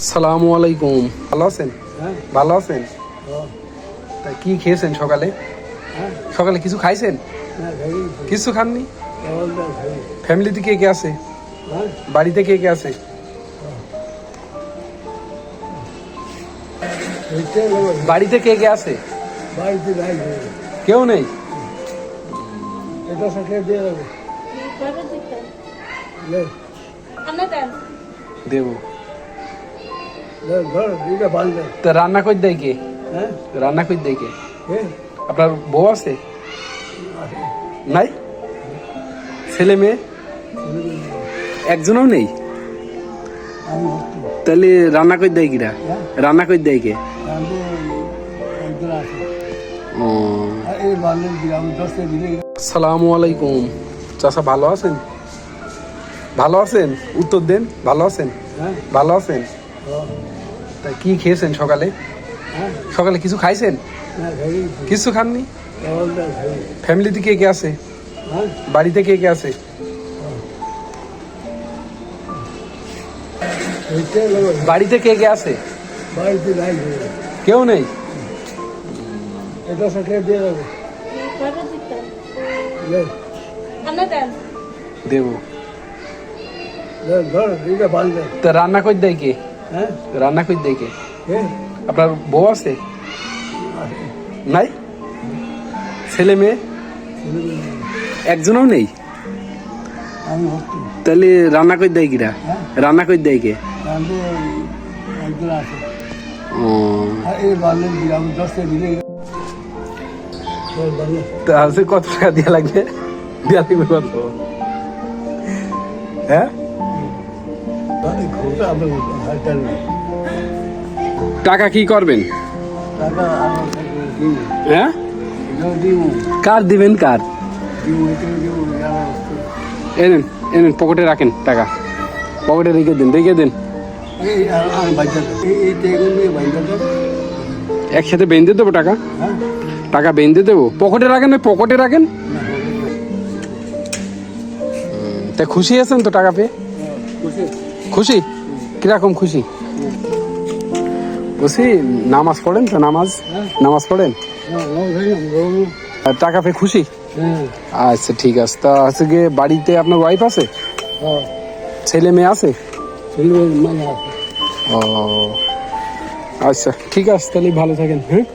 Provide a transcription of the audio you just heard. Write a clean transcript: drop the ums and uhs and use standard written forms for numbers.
আসসালামু আলাইকুম। ভালো আছেন? ভালো আছেন? তা কি খেয়েছেন সকালে? সকালে কিছু খাইছেন? কিছু খাননি? ফ্যামিলিতে কে কে আছে? বাড়িতে কে কে আছে? বাড়িতে কে কে আছে? কেউ নেই? দেব। তা রান্না করে দেয় কে? রান্না করে দেয় কে? আপনার বউ আছে? নাই? ছেলে মেয়ে একজনও নেই? তাহলে রান্না করে দেয় কিরা? রান্না করে দেয় কে? আসসালামু আলাইকুম। চাচা ভালো আছেন? ভালো আছেন? উত্তর দেন। ভালো আছেন? ভালো আছেন? তা কি খেয়েছেন সকালে? সকালে কিছু খাইছেন? কিছু খাননি? ফ্যামিলিতে কে কে আছে? বাড়িতে কে কে আছে? বাড়িতে কে কে আছে? কেউ নেই? দেব। তা রান্না করে দেয় কে? রান্না করে দেয় কে? আপনার বউ আছে? নাই? ছেলে মেয়ে একজনও নেই? তাহলে রান্না করে দেয় কিরা? রান্না করে দেয় কে? তাহলে কত টাকা দেওয়া লাগবে? দেওয়া লাগবে কত? হ্যাঁ, টাকা কি করবেন? হ্যাঁ, কার দিবেন? কার এনেন এনেন, পকেটে রাখেন টাকা, পকেটে রেখে দিন, রেখে দিন। একসাথে বেঁধে দেবো টাকা? টাকা বেঁধে দেবো? পকেটে রাখেন, পকেটে রাখেন। তা খুশি আছেন তো টাকা পেয়ে? খুশি? কিরকম খুশি? বলছি নামাজ পড়েন তো? নামাজ পড়েন? টাকা পেয়ে খুশি? আচ্ছা ঠিক আছে। তা হচ্ছে গিয়ে বাড়িতে আপনার ওয়াইফ আছে? ছেলে মেয়ে আছে? ও আচ্ছা ঠিক আছে, তাহলে ভালো থাকেন। হ্যাঁ।